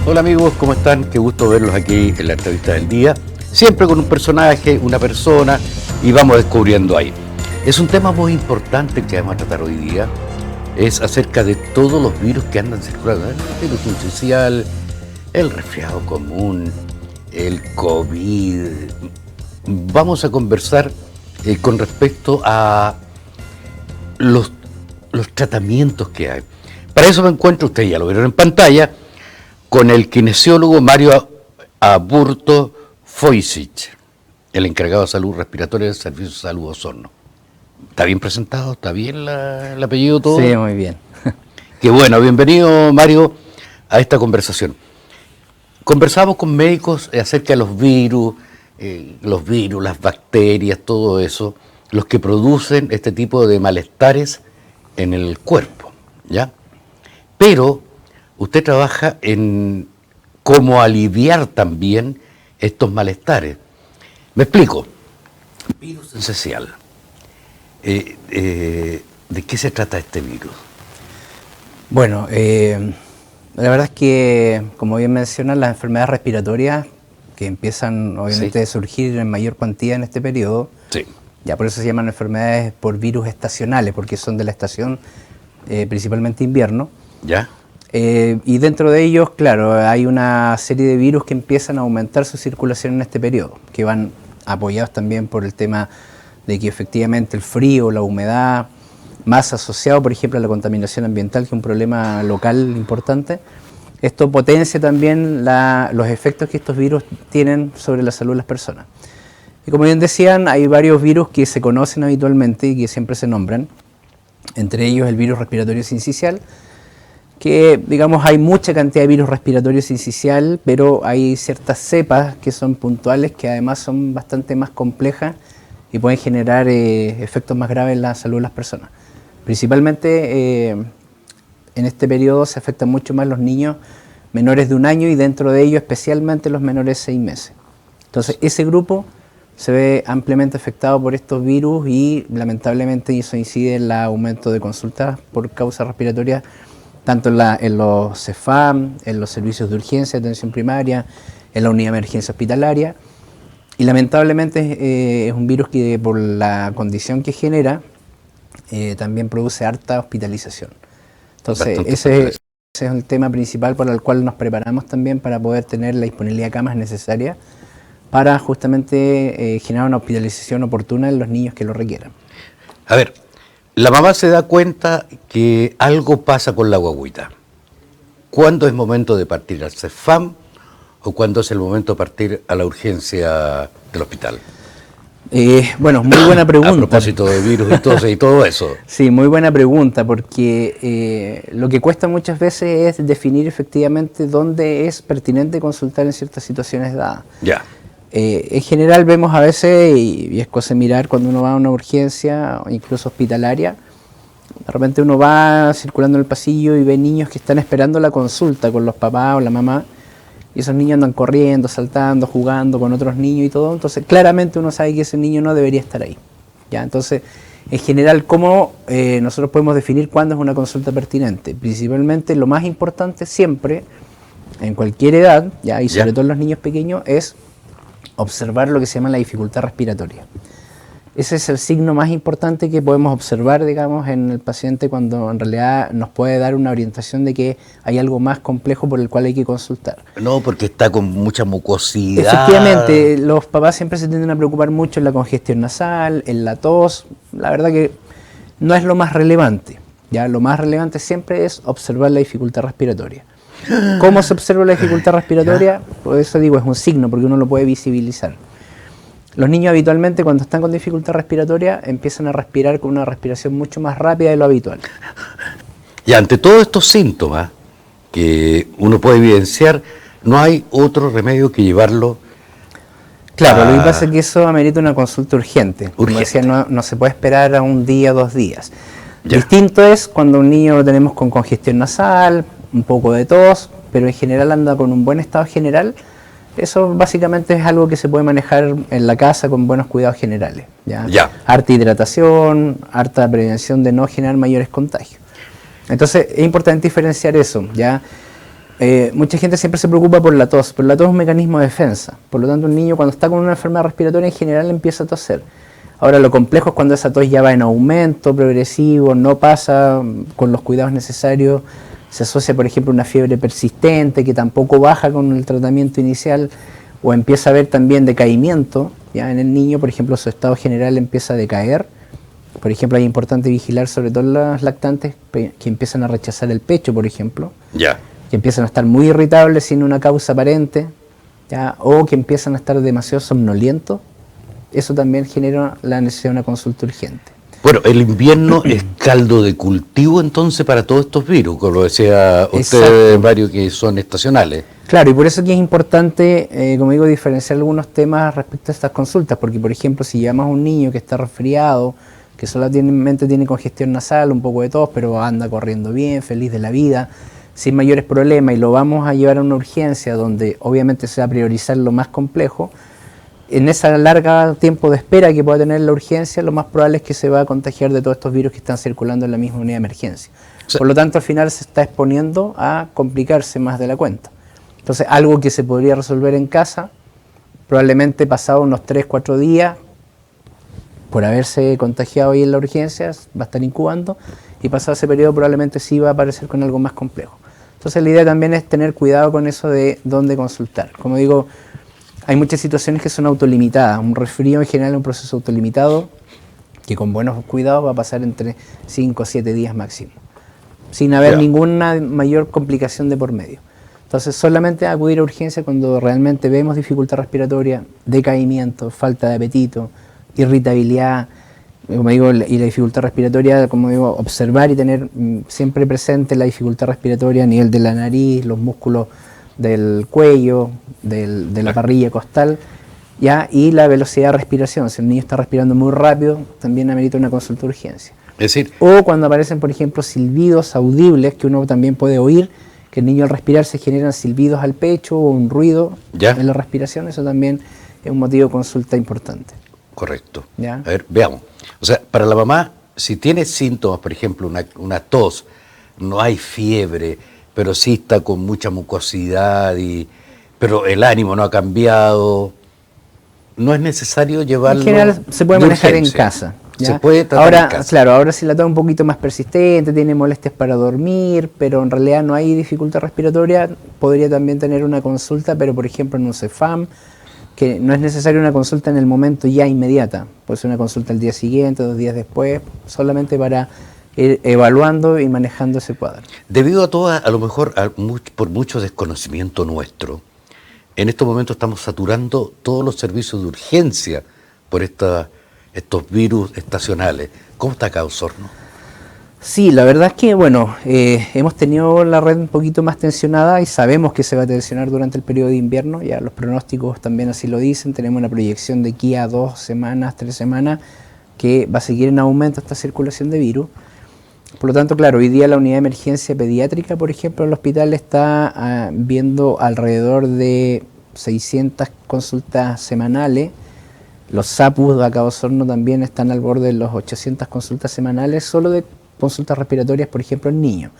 Hola amigos, ¿cómo están? Qué gusto verlos aquí en la entrevista del día. Siempre con un personaje, una persona, y vamos descubriendo ahí. Es un tema muy importante que vamos a tratar hoy día. Es acerca de todos los virus que andan circulando. El virus sincicial, el resfriado común, el COVID. Vamos a conversar con respecto a los tratamientos que hay. Para eso me encuentro, ustedes ya lo vieron en pantalla, con el kinesiólogo Mario Aburto Foicic, el encargado de salud respiratoria del Servicio de Salud Osorno. ¿Está bien presentado? ¿Está bien el apellido todo? Sí, muy bien. Qué bueno, bienvenido Mario a esta conversación. Conversamos con médicos acerca de los virus, las bacterias, todo eso, los que producen este tipo de malestares en el cuerpo, ¿ya? Pero usted trabaja en cómo aliviar también estos malestares. Me explico. Virus sincicial. ¿De qué se trata este virus? Bueno, la verdad es que, como bien mencionan, las enfermedades respiratorias que empiezan obviamente a surgir en mayor cuantía en este periodo, ya por eso se llaman enfermedades por virus estacionales, porque son de la estación principalmente invierno. ¿Ya? Y dentro de ellos, claro, hay una serie de virus que empiezan a aumentar su circulación en este periodo, que van apoyados también por el tema de que efectivamente el frío, la humedad, más asociado, por ejemplo, a la contaminación ambiental, que es un problema local importante, esto potencia también los efectos que estos virus tienen sobre la salud de las personas. Y como bien decían, hay varios virus que se conocen habitualmente y que siempre se nombran, entre ellos el virus respiratorio sincicial, que digamos hay mucha cantidad de virus respiratorio sincicial, pero hay ciertas cepas que son puntuales, que además son bastante más complejas y pueden generar efectos más graves en la salud de las personas. Principalmente en este periodo se afectan mucho más los niños menores de 1 año y dentro de ellos especialmente los menores de 6 meses. Entonces ese grupo se ve ampliamente afectado por estos virus y lamentablemente eso incide en el aumento de consultas por causas respiratorias tanto en los CEFAM, en los servicios de urgencia, atención primaria, en la unidad de emergencia hospitalaria. Y lamentablemente es un virus que por la condición que genera también produce harta hospitalización. Entonces ese es el tema principal por el cual nos preparamos también para poder tener la disponibilidad de camas necesaria para justamente generar una hospitalización oportuna en los niños que lo requieran. A ver, la mamá se da cuenta que algo pasa con la guagüita. ¿Cuándo es momento de partir al CEFAM o cuándo es el momento de partir a la urgencia del hospital? Bueno, muy buena pregunta. A propósito de virus y todo eso. Sí, muy buena pregunta, porque lo que cuesta muchas veces es definir efectivamente dónde es pertinente consultar en ciertas situaciones dadas. Ya. En general vemos a veces, y es cosa de mirar cuando uno va a una urgencia, o incluso hospitalaria, de repente uno va circulando en el pasillo y ve niños que están esperando la consulta con los papás o la mamá, y esos niños andan corriendo, saltando, jugando con otros niños y todo, entonces claramente uno sabe que ese niño no debería estar ahí. ¿Ya? Entonces, en general, ¿cómo nosotros podemos definir cuándo es una consulta pertinente? Principalmente, lo más importante siempre, en cualquier edad, ¿ya? Y sobre todo en los niños pequeños, es observar lo que se llama la dificultad respiratoria. Ese es el signo más importante que podemos observar, digamos, en el paciente cuando en realidad nos puede dar una orientación de que hay algo más complejo por el cual hay que consultar. No, porque está con mucha mucosidad. Efectivamente, los papás siempre se tienden a preocupar mucho en la congestión nasal, en la tos. La verdad que no es lo más relevante. ¿Ya? Lo más relevante siempre es observar la dificultad respiratoria. ¿Cómo se observa la dificultad respiratoria? Por eso digo, es un signo, porque uno lo puede visibilizar. Los niños habitualmente cuando están con dificultad respiratoria empiezan a respirar con una respiración mucho más rápida de lo habitual. Y ante todos estos síntomas que uno puede evidenciar, no hay otro remedio que llevarlo. Claro, lo que pasa es que eso amerita una consulta urgente. Como decía, no se puede esperar a 1 día, 2 días. Distinto es cuando un niño lo tenemos con congestión nasal, un poco de tos, pero en general anda con un buen estado general. Eso básicamente es algo que se puede manejar en la casa con buenos cuidados generales. ¿Ya? Harta hidratación, harta prevención de no generar mayores contagios. Entonces es importante diferenciar eso. ¿Ya? mucha gente siempre se preocupa por la tos, pero la tos es un mecanismo de defensa. Por lo tanto, un niño cuando está con una enfermedad respiratoria en general empieza a toser. Ahora, lo complejo es cuando esa tos ya va en aumento progresivo, no pasa con los cuidados necesarios, se asocia, por ejemplo, a una fiebre persistente que tampoco baja con el tratamiento inicial, o empieza a haber también decaimiento, ya en el niño, por ejemplo, su estado general empieza a decaer. Por ejemplo, es importante vigilar sobre todo las lactantes que empiezan a rechazar el pecho, por ejemplo, Ya. que empiezan a estar muy irritables sin una causa aparente, ¿ya? O que empiezan a estar demasiado somnolientos. Eso también genera la necesidad de una consulta urgente. Bueno, el invierno es caldo de cultivo entonces para todos estos virus, como lo decía usted, varios que son estacionales. Claro, y por eso que es importante, como digo, diferenciar algunos temas respecto a estas consultas, porque por ejemplo, si llamas a un niño que está resfriado, que solamente tiene congestión nasal, un poco de tos, pero anda corriendo bien, feliz de la vida, sin mayores problemas, y lo vamos a llevar a una urgencia donde obviamente se va a priorizar lo más complejo, en esa larga tiempo de espera que pueda tener la urgencia, lo más probable es que se va a contagiar de todos estos virus que están circulando en la misma unidad de emergencia. Sí. Por lo tanto, al final se está exponiendo a complicarse más de la cuenta. Entonces, algo que se podría resolver en casa, probablemente pasado unos 3-4 días, por haberse contagiado ahí en la urgencia, va a estar incubando, y pasado ese periodo probablemente sí va a aparecer con algo más complejo. Entonces, la idea también es tener cuidado con eso de dónde consultar. Como digo, hay muchas situaciones que son autolimitadas. Un resfrío en general es un proceso autolimitado que con buenos cuidados va a pasar entre 5 o 7 días máximo, sin haber ninguna mayor complicación de por medio. Entonces solamente acudir a urgencia cuando realmente vemos dificultad respiratoria, decaimiento, falta de apetito, irritabilidad, como digo, y la dificultad respiratoria, como digo, observar y tener siempre presente la dificultad respiratoria a nivel de la nariz, los músculos del cuello, de la parrilla costal, ¿ya? Y la velocidad de respiración. Si el niño está respirando muy rápido, también amerita una consulta de urgencia. Es decir, o cuando aparecen, por ejemplo, silbidos audibles que uno también puede oír, que el niño al respirar se generan silbidos al pecho o un ruido en la respiración, eso también es un motivo de consulta importante. Correcto. ¿Ya? A ver, veamos. O sea, para la mamá, si tiene síntomas, por ejemplo, una tos, no hay fiebre, pero sí está con mucha mucosidad, pero el ánimo no ha cambiado, no es necesario llevarlo. En general se puede manejar en casa. ¿ya? Se puede tratar en casa. Claro, ahora si la tos es un poquito más persistente, tiene molestias para dormir, pero en realidad no hay dificultad respiratoria, podría también tener una consulta, pero por ejemplo en un CEFAM, que no es necesaria una consulta en el momento ya inmediata, puede ser una consulta el día siguiente, 2 días después, solamente para ir evaluando y manejando ese cuadro. Debido a todo, a lo mejor por mucho desconocimiento nuestro, en estos momentos estamos saturando todos los servicios de urgencia por estos virus estacionales. ¿Cómo está acá Osorno? Sí, la verdad es que, bueno, hemos tenido la red un poquito más tensionada y sabemos que se va a tensionar durante el periodo de invierno, ya los pronósticos también así lo dicen, tenemos una proyección de aquí a 2 semanas, 3 semanas, que va a seguir en aumento esta circulación de virus. Por lo tanto, claro, hoy día la unidad de emergencia pediátrica, por ejemplo, el hospital está viendo alrededor de 600 consultas semanales. Los SAPUS de acá de Osorno también están al borde de los 800 consultas semanales, solo de consultas respiratorias, por ejemplo, en niños.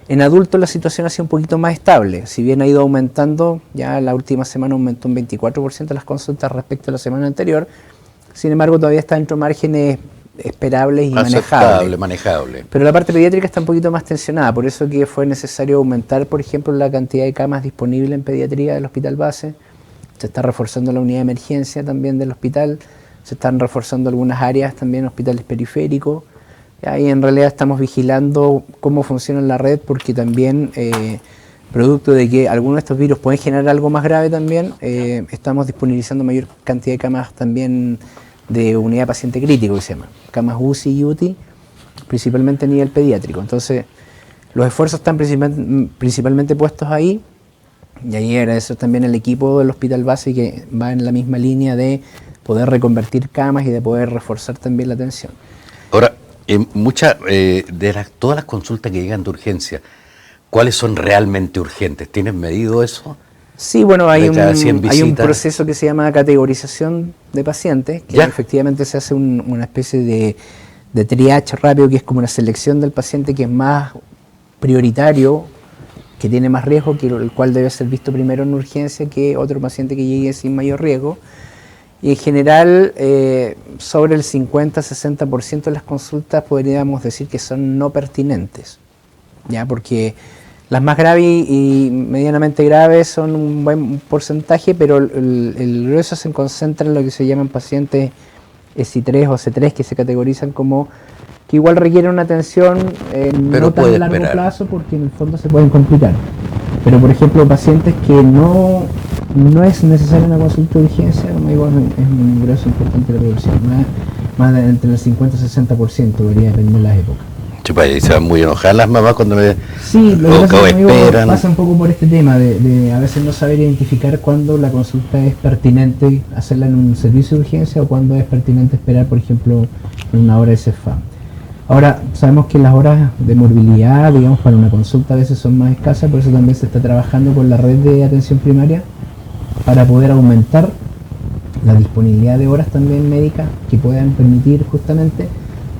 En adultos la situación ha sido un poquito más estable, si bien ha ido aumentando, ya la última semana aumentó un 24% las consultas respecto a la semana anterior, sin embargo todavía está dentro de márgenes esperables y manejable. Pero la parte pediátrica está un poquito más tensionada, por eso que fue necesario aumentar, por ejemplo, la cantidad de camas disponibles en pediatría del hospital base. Se está reforzando la unidad de emergencia también del hospital, se están reforzando algunas áreas también, hospitales periféricos. Ahí en realidad estamos vigilando cómo funciona la red, porque también, producto de que algunos de estos virus pueden generar algo más grave también, estamos disponibilizando mayor cantidad de camas también de unidad de paciente crítico, que se llama, camas UCI y UTI, principalmente a nivel pediátrico. Entonces, los esfuerzos están principalmente puestos ahí, y ahí agradecer también al equipo del hospital base que va en la misma línea de poder reconvertir camas y de poder reforzar también la atención. Ahora, todas las consultas que llegan de urgencia, ¿cuáles son realmente urgentes? ¿Tienen medido eso? Sí, bueno, hay un proceso que se llama categorización de pacientes, que efectivamente se hace una especie de triage rápido, que es como una selección del paciente que es más prioritario que tiene más riesgo, el cual debe ser visto primero en urgencia que otro paciente que llegue sin mayor riesgo. Y en general, sobre el 50-60% de las consultas podríamos decir que son no pertinentes, ¿ya? Porque las más graves y medianamente graves son un buen porcentaje, pero el grueso se concentra en lo que se llaman pacientes SI3 o C3, que se categorizan como que igual requieren una atención no tan a largo plazo, porque en el fondo se pueden complicar. Pero por ejemplo, pacientes que no es necesaria una consulta de urgencia, como digo, es un grueso importante de la población, más de entre el 50 y 60%, debería depender de las épocas. Chupa, y se van muy enojadas las mamás cuando me... Sí, lo que pasa un poco por este tema de a veces no saber identificar cuándo la consulta es pertinente hacerla en un servicio de urgencia o cuándo es pertinente esperar, por ejemplo, en una hora de CEFAM. Ahora, sabemos que las horas de morbilidad, digamos, para una consulta a veces son más escasas, por eso también se está trabajando con la red de atención primaria para poder aumentar la disponibilidad de horas también médicas que puedan permitir justamente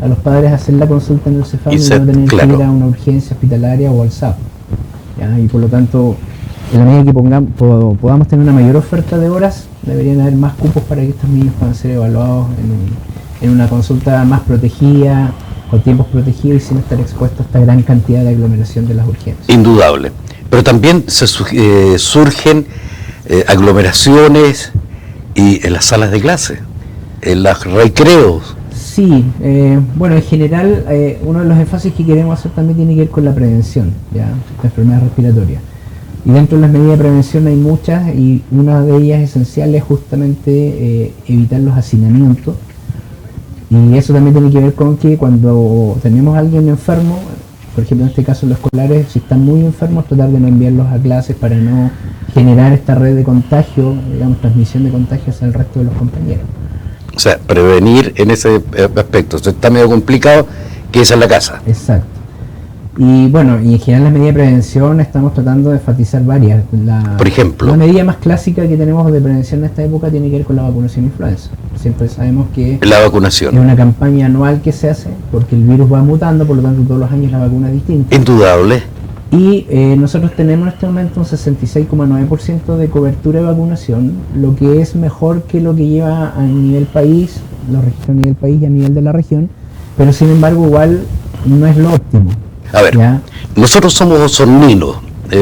a los padres hacer la consulta en el CEFAM y no tener que ir a una urgencia hospitalaria o al SAP. ¿Ya? Y por lo tanto, en la medida que podamos tener una mayor oferta de horas, deberían haber más cupos para que estos niños puedan ser evaluados en una consulta más protegida, con tiempos protegidos y sin estar expuestos a esta gran cantidad de aglomeración de las urgencias. Indudable. Pero también surgen aglomeraciones y en las salas de clase, en los recreos. Sí, bueno, en general uno de los énfasis que queremos hacer también tiene que ver con la prevención, ¿ya? De enfermedades respiratorias. Y dentro de las medidas de prevención hay muchas, y una de ellas esencial es justamente evitar los hacinamientos. Y eso también tiene que ver con que cuando tenemos a alguien enfermo, por ejemplo en este caso los escolares, si están muy enfermos, tratar de no enviarlos a clases para no generar esta red de contagio, digamos, transmisión de contagios al resto de los compañeros. O sea, prevenir en ese aspecto. O sea, está medio complicado que esa es la casa. Exacto. Y bueno, y en general las medidas de prevención estamos tratando de enfatizar varias. Por ejemplo, la medida más clásica que tenemos de prevención en esta época tiene que ver con la vacunación influenza. Siempre sabemos que la vacunación es una campaña anual que se hace porque el virus va mutando, por lo tanto todos los años la vacuna es distinta. Indudable. Y nosotros tenemos en este momento un 66,9% de cobertura de vacunación, lo que es mejor que lo que lleva a nivel país, los registros a nivel país y a nivel de la región, pero sin embargo igual no es lo óptimo. A ver, ¿ya? Nosotros somos osorninos,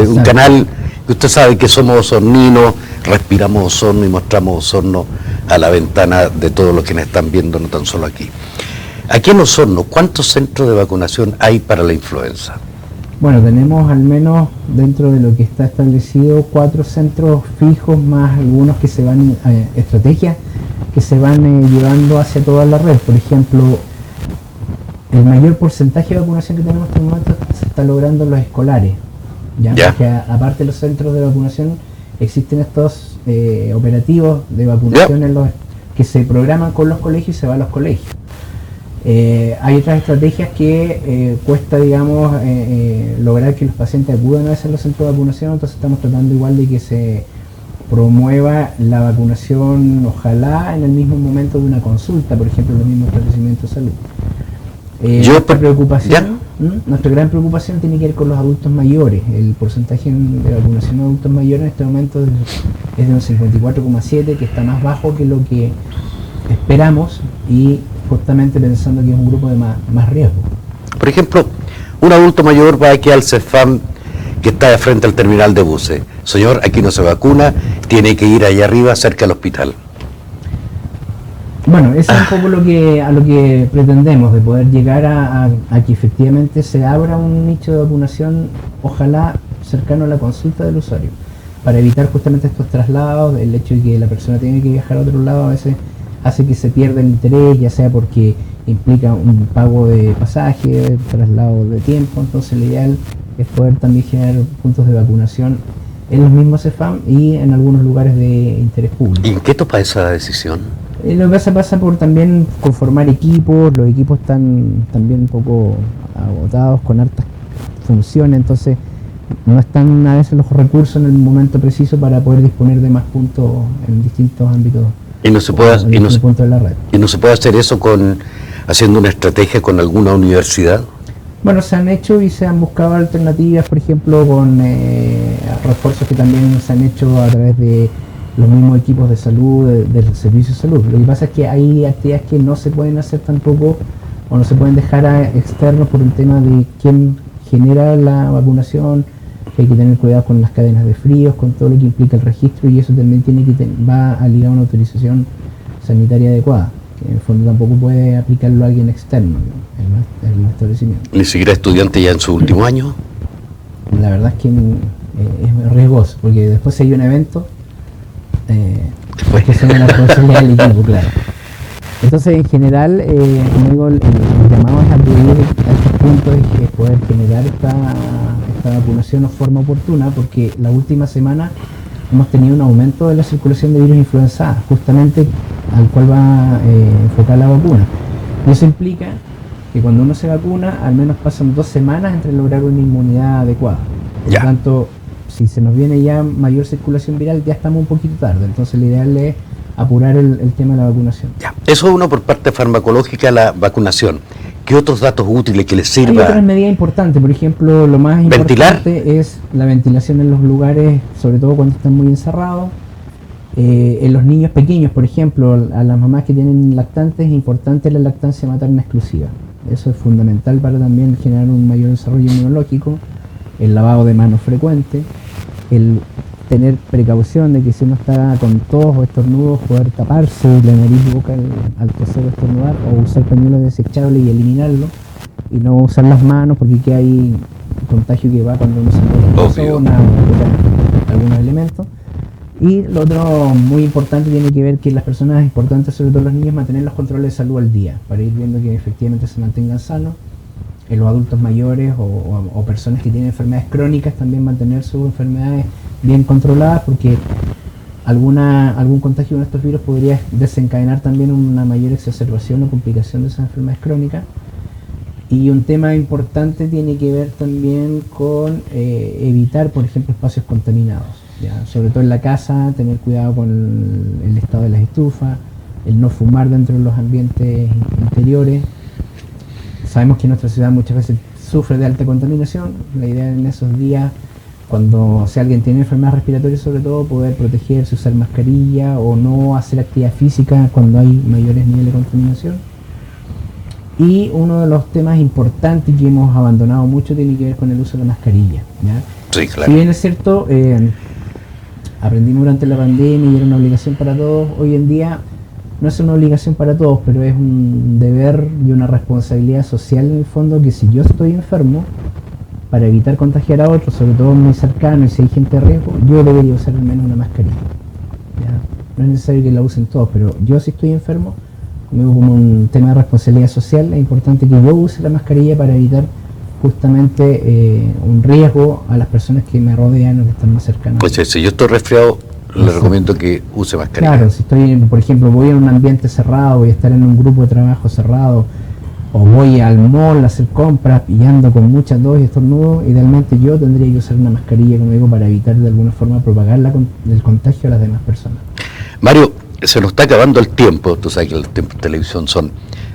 un canal que usted sabe que somos osorninos, respiramos osorno y mostramos osorno a la ventana de todos los que nos están viendo, no tan solo aquí. Aquí en Osorno, ¿cuántos centros de vacunación hay para la influenza? Bueno, tenemos al menos dentro de lo que está establecido 4 centros fijos más algunos que se van, estrategias que se van llevando hacia toda la red. Por ejemplo, el mayor porcentaje de vacunación que tenemos en este momento se está logrando en los escolares. ¿Ya? Porque aparte de los centros de vacunación existen estos operativos de vacunación que se programan con los colegios y se van a los colegios. Hay otras estrategias que cuesta, digamos, lograr que los pacientes acudan a veces a los centros de vacunación, entonces estamos tratando igual de que se promueva la vacunación, ojalá en el mismo momento de una consulta, por ejemplo, en los mismos establecimientos de salud. Nuestra gran preocupación tiene que ver con los adultos mayores. El porcentaje de vacunación de adultos mayores en este momento es de un 54,7%, que está más bajo que lo que esperamos y justamente pensando que es un grupo de más riesgo. Por ejemplo, un adulto mayor va aquí al CEFAM que está de frente al terminal de buses. Señor, aquí no se vacuna, tiene que ir allá arriba cerca del hospital. Bueno, eso es un poco a lo que pretendemos, de poder llegar a que efectivamente se abra un nicho de vacunación, ojalá cercano a la consulta del usuario, para evitar justamente estos traslados, el hecho de que la persona tiene que viajar a otro lado a veces hace que se pierda el interés, ya sea porque implica un pago de pasaje, traslado de tiempo, entonces lo ideal es poder también generar puntos de vacunación en los mismos CEFAM y en algunos lugares de interés público. ¿Y en qué topa esa decisión? Lo que pasa por también conformar equipos, los equipos están también un poco agotados con hartas funciones, entonces no están a veces los recursos en el momento preciso para poder disponer de más puntos en distintos ámbitos. Y no se puede hacer eso haciendo una estrategia con alguna universidad. Bueno, se han hecho y se han buscado alternativas, por ejemplo, con refuerzos que también se han hecho a través de los mismos equipos de salud, del servicio de salud. Lo que pasa es que hay actividades que no se pueden hacer tampoco o no se pueden dejar a externos por el tema de quién genera la vacunación, que hay que tener cuidado con las cadenas de fríos, con todo lo que implica el registro, y eso también va a ligar a una autorización sanitaria adecuada, que en el fondo tampoco puede aplicarlo a alguien externo, ¿no? el establecimiento. ¿Ni siquiera estudiante ya en su último año? La verdad es que es riesgoso, porque después si hay un evento, después que son la responsabilidad del equipo, claro. Entonces, en general, como digo, el llamado es acudir a estos puntos y poder generar esta vacunación de forma oportuna, porque la última semana hemos tenido un aumento de la circulación de virus influenza A, justamente al cual va enfocada la vacuna. Y eso implica que cuando uno se vacuna, al menos pasan 2 semanas entre lograr una inmunidad adecuada. Por lo tanto, si se nos viene ya mayor circulación viral, ya estamos un poquito tarde. Entonces, lo ideal es apurar el tema de la vacunación. Ya. Eso es uno por parte farmacológica, la vacunación. ¿Qué otros datos útiles que les sirva? Hay otras medidas importantes, por ejemplo, lo más importante es la ventilación en los lugares, sobre todo cuando están muy encerrados. En los niños pequeños, por ejemplo, a las mamás que tienen lactantes, es importante la lactancia materna exclusiva. Eso es fundamental para también generar un mayor desarrollo inmunológico. El lavado de manos frecuente, el tener precaución de que si uno está con tos o estornudos, poder taparse la nariz y boca al toser o estornudar, o usar pañuelos desechables y eliminarlo, y no usar las manos, porque aquí hay contagio que va cuando uno se mueve en la zona o algunos elementos. Y lo otro muy importante tiene que ver que las personas importantes, sobre todo los niños, mantener los controles de salud al día, para ir viendo que efectivamente se mantengan sanos. En los adultos mayores o personas que tienen enfermedades crónicas, también mantener sus enfermedades bien controladas, porque algún contagio de estos virus podría desencadenar también una mayor exacerbación o complicación de esas enfermedades crónicas. Y un tema importante tiene que ver también con evitar, por ejemplo, espacios contaminados, ¿ya? Sobre todo en la casa, tener cuidado con el estado de las estufas, el no fumar dentro de los ambientes interiores. Sabemos que nuestra ciudad muchas veces sufre de alta contaminación. La idea en esos días, si alguien tiene enfermedades respiratorias, sobre todo, poder protegerse, usar mascarilla o no hacer actividad física cuando hay mayores niveles de contaminación. Y uno de los temas importantes que hemos abandonado mucho tiene que ver con el uso de la mascarilla, ¿ya? Sí, claro. Si bien es cierto, aprendimos durante la pandemia y era una obligación para todos, hoy en día no es una obligación para todos, pero es un deber y una responsabilidad social en el fondo, que si yo estoy enfermo, para evitar contagiar a otros, sobre todo muy cercanos, y si hay gente de riesgo, yo debería usar al menos una mascarilla, ¿ya? No es necesario que la usen todos, pero yo si estoy enfermo, como un tema de responsabilidad social, es importante que yo use la mascarilla para evitar justamente un riesgo a las personas que me rodean o que están más cercanas. Pues si yo estoy resfriado, le recomiendo que use mascarilla. Claro, si estoy, por ejemplo, voy a un ambiente cerrado, voy a estar en un grupo de trabajo cerrado, o voy al mall a hacer compras y ando con muchas tos y estornudos, idealmente yo tendría que usar una mascarilla, como digo, para evitar de alguna forma propagar el contagio a las demás personas. Mario, se nos está acabando el tiempo, tú sabes que los tiempos de televisión son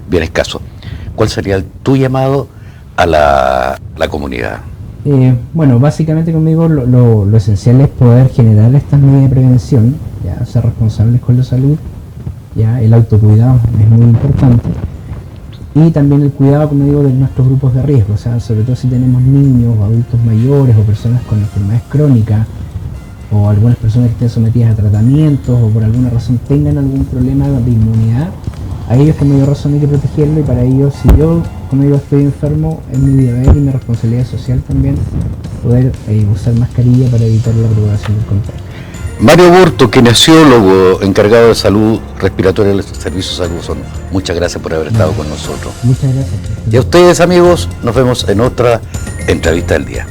bien escasos. ¿Cuál sería tu llamado a la comunidad? Bueno, básicamente conmigo lo esencial es poder generar estas medidas de prevención, ya, ser responsables con la salud, ya, el autocuidado es muy importante, y también el cuidado, como digo, de nuestros grupos de riesgo, o sea, sobre todo si tenemos niños, adultos mayores o personas con enfermedades crónicas, o algunas personas que estén sometidas a tratamientos o por alguna razón tengan algún problema de inmunidad. A ellos con mayor razón hay que protegerlo, y para ellos, si yo, como digo, estoy enfermo, es mi deber y mi responsabilidad social también poder usar mascarilla para evitar la propagación del contagio. Mario Burto, kinesiólogo encargado de salud respiratoria del Servicio de Salud Son. Muchas gracias por haber estado con nosotros. Muchas gracias. Y a ustedes, amigos, nos vemos en otra entrevista del día.